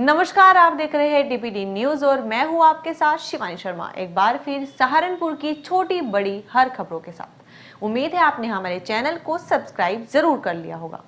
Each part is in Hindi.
नमस्कार, आप देख रहे हैं डीपीडी न्यूज और मैं हूं आपके साथ शिवानी शर्मा। एक बार फिर सहारनपुर की छोटी बड़ी हर खबरों के साथ। उम्मीद है आपने हमारे चैनल को सब्सक्राइब जरूर कर लिया होगा।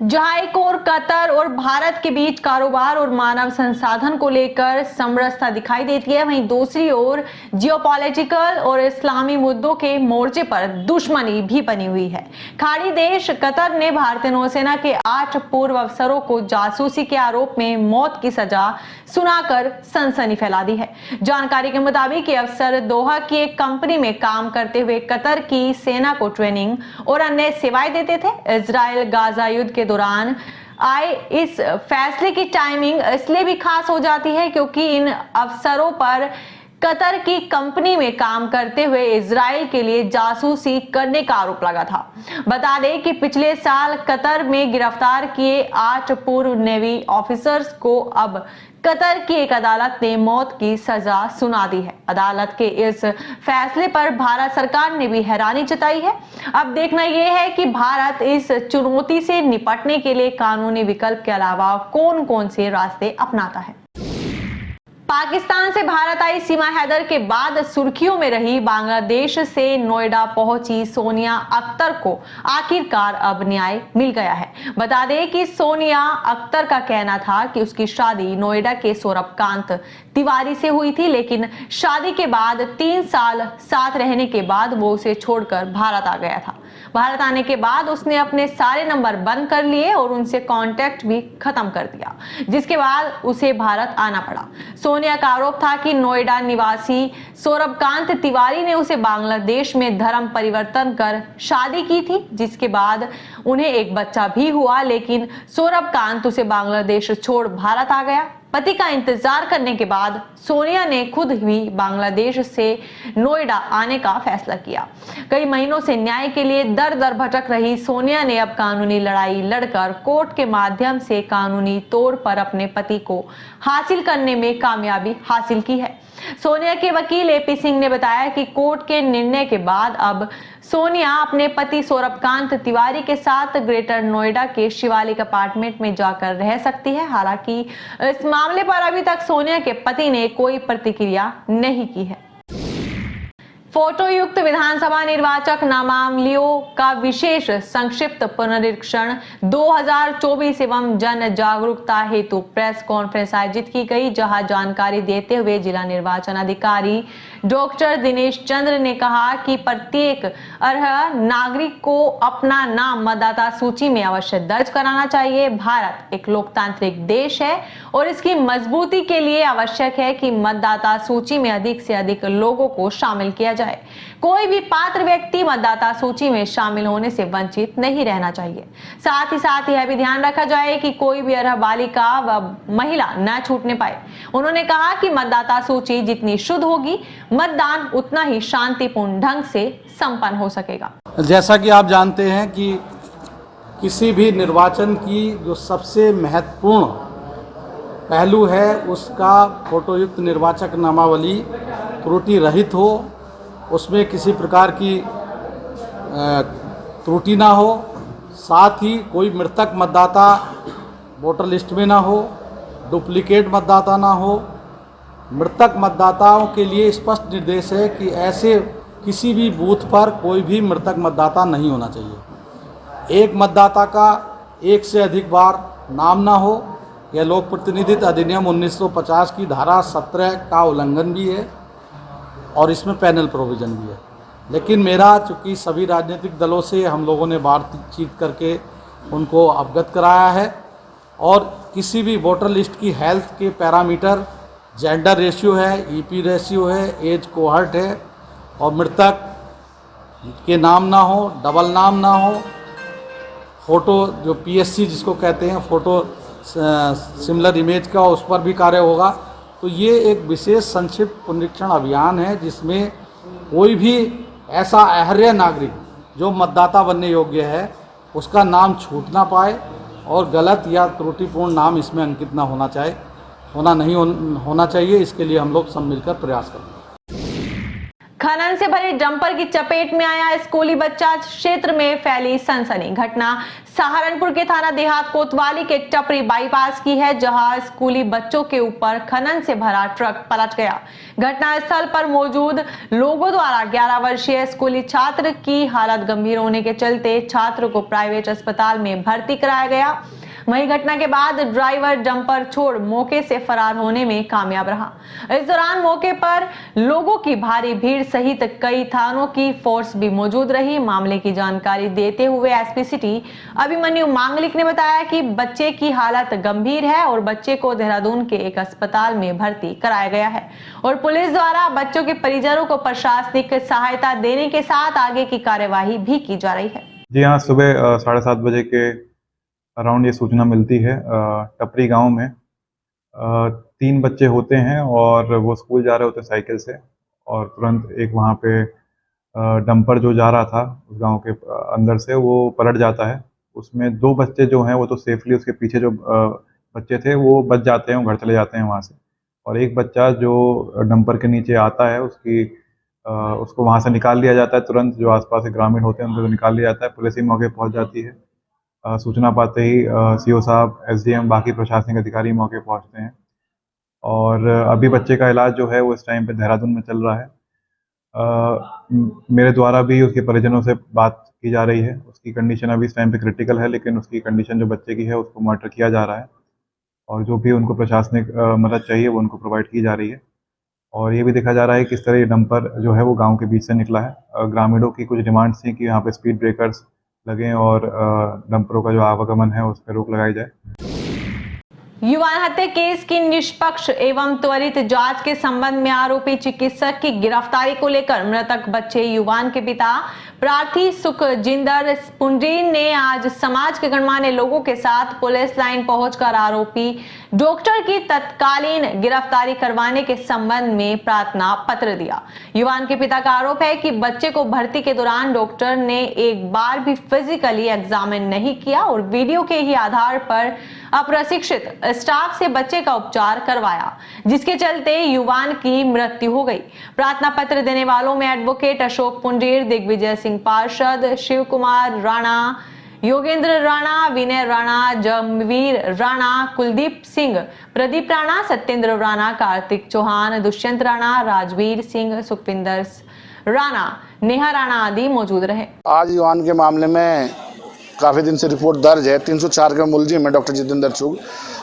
जहां एक और कतर और भारत के बीच कारोबार और मानव संसाधन को लेकर समरसता दिखाई देती है, वहीं दूसरी ओर जियोपॉलिटिकल और इस्लामी मुद्दों के मोर्चे पर दुश्मनी भी बनी हुई है। खाड़ी देश कतर ने भारतीय नौसेना के 8 पूर्व अफसरों को जासूसी के आरोप में मौत की सजा सुनाकर सनसनी फैला दी है। जानकारी के मुताबिक ये अफसर दोहा की एक कंपनी में काम करते हुए कतर की सेना को ट्रेनिंग और अन्य सेवाएं देते थे। इजराइल गाजा युद्ध के दौरान आए इस फैसले की टाइमिंग इसलिए भी खास हो जाती है क्योंकि इन अफसरों पर कतर की कंपनी में काम करते हुए इजराइल के लिए जासूसी करने का आरोप लगा था। बता दें कि पिछले साल कतर में गिरफ्तार किए 8 पूर्व नेवी ऑफिसर्स को अब कतर की एक अदालत ने मौत की सजा सुना दी है। अदालत के इस फैसले पर भारत सरकार ने भी हैरानी जताई है। अब देखना यह है कि भारत इस चुनौती से निपटने के लिए कानूनी विकल्प के अलावा कौन कौन से रास्ते अपनाता है। पाकिस्तान से भारत आई सीमा हैदर के बाद सुर्खियों में रही बांग्लादेश से नोएडा पहुंची सोनिया अख्तर को आखिरकार अब न्याय मिल गया है। बता दें कि सोनिया अख्तर का कहना था कि उसकी शादी नोएडा के सौरभकांत तिवारी से हुई थी, लेकिन शादी के बाद 3 साल साथ रहने के बाद वो उसे छोड़कर भारत आ गया था। भारत आने के बाद उसने अपने सारे नंबर बंद कर लिए और उनसे कांटेक्ट भी खत्म कर दिया, जिसके बाद उसे भारत आना पड़ा। सोनिया का आरोप था कि नोएडा निवासी सौरभकांत तिवारी ने उसे बांग्लादेश में धर्म परिवर्तन कर शादी की थी, जिसके बाद उन्हें एक बच्चा भी हुआ, लेकिन सौरभकांत उसे बांग्लादेश छोड़ भारत आ गया। पति का इंतजार करने के बाद सोनिया ने खुद भी बांग्लादेश से नोएडा आने का फैसला किया। कई महीनों से न्याय के लिए दर दर भटक रही सोनिया ने अब कानूनी लड़ाई लड़कर कोर्ट के माध्यम से कानूनी तौर पर अपने पति को हासिल करने में कामयाबी हासिल की है। सोनिया के वकील एपी सिंह ने बताया कि कोर्ट के निर्णय के बाद अब सोनिया अपने पति सौरभकांत तिवारी के साथ ग्रेटर नोएडा के शिवालिक अपार्टमेंट में जाकर रह सकती है। हालांकि इस मामले पर अभी तक सोनिया के पति ने कोई प्रतिक्रिया नहीं की है। फोटोयुक्त विधानसभा निर्वाचक नामावलियों का विशेष संक्षिप्त पुनरीक्षण 2024 एवं जन जागरूकता हेतु प्रेस कॉन्फ्रेंस आयोजित की गई, जहां जानकारी देते हुए जिला निर्वाचन अधिकारी डॉक्टर दिनेश चंद्र ने कहा कि प्रत्येक अर्ह नागरिक को अपना नाम मतदाता सूची में अवश्य दर्ज कराना चाहिए। भारत एक लोकतांत्रिक देश है और इसकी मजबूती के लिए आवश्यक है कि मतदाता सूची में अधिक से अधिक लोगों को शामिल किया जाए। कोई भी पात्र व्यक्ति मतदाता सूची में शामिल होने से वंचित नहीं रहना चाहिए। साथ ही साथ यह भी ध्यान रखा जाए कि कोई भी अर्ह बालिका व महिला न छूटने पाए। उन्होंने कहा कि मतदाता सूची जितनी शुद्ध होगी, मतदान उतना ही शांतिपूर्ण ढंग से संपन्न हो सकेगा। जैसा कि आप जानते हैं कि किसी भी निर्वाचन की जो सबसे महत्वपूर्ण पहलू है उसका फोटोयुक्त निर्वाचक नामावली त्रुटि रहित हो, उसमें किसी प्रकार की त्रुटि ना हो, साथ ही कोई मृतक मतदाता वोटर लिस्ट में ना हो, डुप्लीकेट मतदाता ना हो। मृतक मतदाताओं के लिए स्पष्ट निर्देश है कि ऐसे किसी भी बूथ पर कोई भी मृतक मतदाता नहीं होना चाहिए। एक मतदाता का एक से अधिक बार नाम ना हो, यह लोक प्रतिनिधित्व अधिनियम 1950 की धारा 17 का उल्लंघन भी है और इसमें पैनल प्रोविज़न भी है। लेकिन मेरा चूँकि सभी राजनीतिक दलों से हम लोगों ने बातचीत करके उनको अवगत कराया है और किसी भी वोटर लिस्ट की हेल्थ के पैरामीटर, जेंडर रेशियो है, ईपी रेशियो है, एज कोहर्ट है और मृतक के नाम ना हो, डबल नाम ना हो, फ़ोटो जो पीएससी जिसको कहते हैं फ़ोटो सिमिलर इमेज का, उस पर भी कार्य होगा। तो ये एक विशेष संक्षिप्त पुनरीक्षण अभियान है जिसमें कोई भी ऐसा अहर्य नागरिक जो मतदाता बनने योग्य है उसका नाम छूट ना पाए और गलत या त्रुटिपूर्ण नाम इसमें अंकित ना होना चाहिए। इसके लिए हम लोग सब मिलकर प्रयास करेंगे। खनन से भरे डंपर की चपेट में आया स्कूली बच्चा, क्षेत्र में फैली सनसनी। घटना सहारनपुर के थाना देहात कोतवाली के टपरी बाईपास की है, जहां स्कूली बच्चों के ऊपर खनन से भरा ट्रक पलट गया। घटनास्थल पर मौजूद लोगों द्वारा 11 वर्षीय स्कूली छात्र की हालत गंभीर होने के चलते छात्र को प्राइवेट अस्पताल में भर्ती कराया गया। वहीं घटना के बाद ड्राइवर डंपर छोड़ मौके से फरार होने में कामयाब रहा। इस दौरान मौके पर लोगों की भारी भीड़ सहित कई थानों की फोर्स भी मौजूद रही। मामले की जानकारी देते हुए एसपी सिटी अभिमन्यु मांगलिक ने बताया कि बच्चे की हालत गंभीर है और बच्चे को देहरादून के एक अस्पताल में भर्ती कराया गया है और पुलिस द्वारा बच्चों के परिजनों को प्रशासनिक सहायता देने के साथ आगे की कार्यवाही भी की जा रही है। जी हाँ, सुबह 7:30 बजे के अराउंड ये सूचना मिलती है। टपरी गांव में 3 बच्चे होते हैं और वो स्कूल जा रहे होते साइकिल से, और तुरंत एक वहाँ पे डंपर जो जा रहा था उस गांव के अंदर से, वो पलट जाता है। उसमें 2 बच्चे जो हैं वो तो सेफली, उसके पीछे जो बच्चे थे वो बच जाते हैं, वो घर चले जाते हैं वहाँ से, और एक बच्चा जो डंपर के नीचे आता है उसको वहाँ से निकाल लिया जाता है तुरंत। जो आसपास के ग्रामीण होते हैं उनको निकाल लिया जाता है। पुलिस ही मौके पहुँच जाती है। सूचना पाते ही सीओ साहब, एसडीएम, बाकी प्रशासनिक अधिकारी मौके पहुंचते हैं, और अभी बच्चे का इलाज जो है वो इस टाइम पे देहरादून में चल रहा है। मेरे द्वारा भी उसके परिजनों से बात की जा रही है। उसकी कंडीशन अभी इस टाइम पे क्रिटिकल है, लेकिन उसकी कंडीशन जो बच्चे की है उसको मॉनिटर किया जा रहा है, और जो भी उनको प्रशासनिक मदद चाहिए वो उनको प्रोवाइड की जा रही है। और ये भी देखा जा रहा है किस तरह ये डंपर जो है वो गाँव के बीच से निकला है। ग्रामीणों की कुछ डिमांड्स थी कि यहाँ पे स्पीड ब्रेकर्स लगें और डंपरों का जो आवागमन है उस पर रोक लगाई जाए। युवान हत्या केस की निष्पक्ष एवं त्वरित जांच के संबंध में आरोपी चिकित्सक की गिरफ्तारी को लेकर मृतक बच्चे युवान के पिता प्रार्थी सुखजिंदर पुंडरीन ने आज समाज के गणमान्य लोगों के साथ पुलिस लाइन पहुंचकर आरोपी डॉक्टर की तत्कालीन गिरफ्तारी करवाने के संबंध में प्रार्थना पत्र दिया। युवान के पिता का आरोप है कि बच्चे को भर्ती के दौरान डॉक्टर ने एक बार भी फिजिकली एग्जामिन नहीं किया और वीडियो के ही आधार पर अप्रशिक्षित स्टाफ से बच्चे का उपचार करवाया, जिसके चलते युवान की मृत्यु हो गई। प्रार्थना पत्र देने वालों में एडवोकेट अशोक पुंडीर, दिग्विजय सिंह पार्षद, शिव कुमार राणा, योगेंद्र राणा, विनय राणा, जमवीर राणा, कुलदीप सिंह, प्रदीप राणा, सत्येंद्र राणा, कार्तिक चौहान, दुष्यंत राणा, राजवीर सिंह, सुखविंदर राणा, नेहा राणा आदि मौजूद रहे। आज युवान के मामले में काफ़ी दिन से रिपोर्ट दर्ज है। 304 के मुलजिम है डॉक्टर जितेंद्र चुग।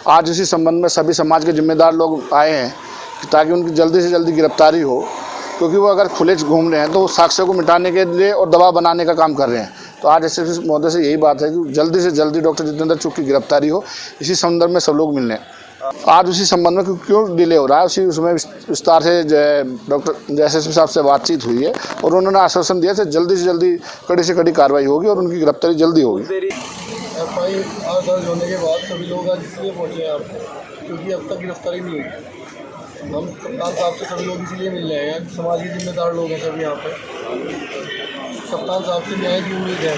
आज इसी संबंध में सभी समाज के जिम्मेदार लोग आए हैं ताकि उनकी जल्दी से जल्दी गिरफ्तारी हो, क्योंकि वो अगर खुले घूम रहे हैं तो साक्ष्य को मिटाने के लिए और दबाव बनाने का काम कर रहे हैं। तो आज एसएसपी महोदय से यही बात है कि जल्दी से जल्दी डॉक्टर जितेंद्र चुग की गिरफ्तारी हो। इसी संदर्भ में सब लोग मिलने आज उसी संबंध में क्यों डिले हो रहा है उसमें विस्तार से डॉक्टर एसएसपी साहब से बातचीत हुई है और उन्होंने आश्वासन दिया से जल्दी कड़ी से कड़ी कार्रवाई होगी और उनकी गिरफ्तारी जल्दी होगी। एफआईआर दर्ज होने के बाद सभी लोग आज इसलिए पहुँचे यहाँ पे क्योंकि अब तक गिरफ्तारी नहीं हुई। हम कप्तान साहब से सभी लोग इसलिए मिल रहे हैं, समाज के जिम्मेदार लोग हैं सभी यहाँ पे। कप्तान साहब से न्याय की उम्मीद है।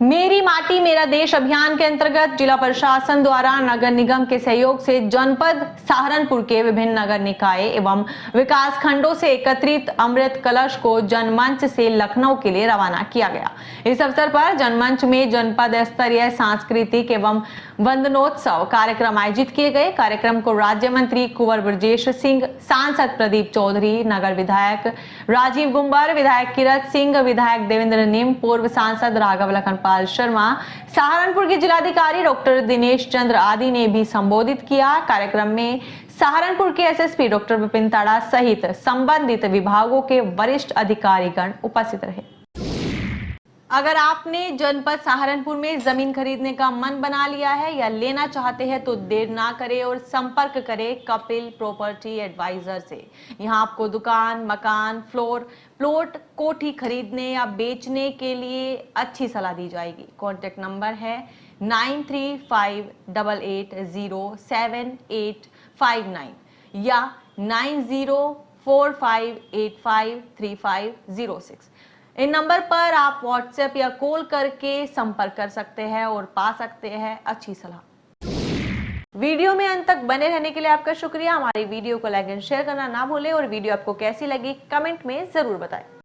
मेरी माटी मेरा देश अभियान के अंतर्गत जिला प्रशासन द्वारा नगर निगम के सहयोग से जनपद सहारनपुर के विभिन्न नगर निकाय एवं विकास खंडों से एकत्रित अमृत कलश को जनमंच से लखनऊ के लिए रवाना किया गया। इस अवसर पर जनमंच में जनपद स्तरीय सांस्कृतिक एवं वंदनोत्सव कार्यक्रम आयोजित किए गए। कार्यक्रम को राज्य मंत्री कुंवर ब्रजेश सिंह, सांसद प्रदीप चौधरी, नगर विधायक राजीव गुंबर, विधायक किरत सिंह, विधायक देवेंद्र निम, पूर्व सांसद राघव लखनपाल शर्मा, सहारनपुर के जिलाधिकारी डॉक्टर दिनेश चंद्र आदि ने भी संबोधित किया। कार्यक्रम में सहारनपुर के एसएसपी डॉक्टर विपिन ताड़ा सहित संबंधित विभागों के वरिष्ठ अधिकारीगण उपस्थित रहे। अगर आपने जनपद सहारनपुर में जमीन खरीदने का मन बना लिया है या लेना चाहते हैं तो देर ना करें और संपर्क करें कपिल प्रॉपर्टी एडवाइजर से। यहां आपको दुकान, मकान, प्लॉट, कोठी खरीदने या बेचने के लिए अच्छी सलाह दी जाएगी। कॉन्टैक्ट नंबर है 9350780789 या 9045853506। इन नंबर पर आप व्हाट्सएप या कॉल करके संपर्क कर सकते हैं और पा सकते हैं अच्छी सलाह। वीडियो में अंत तक बने रहने के लिए आपका शुक्रिया। हमारी वीडियो को लाइक एंड शेयर करना ना भूलें और वीडियो आपको कैसी लगी कमेंट में जरूर बताएं।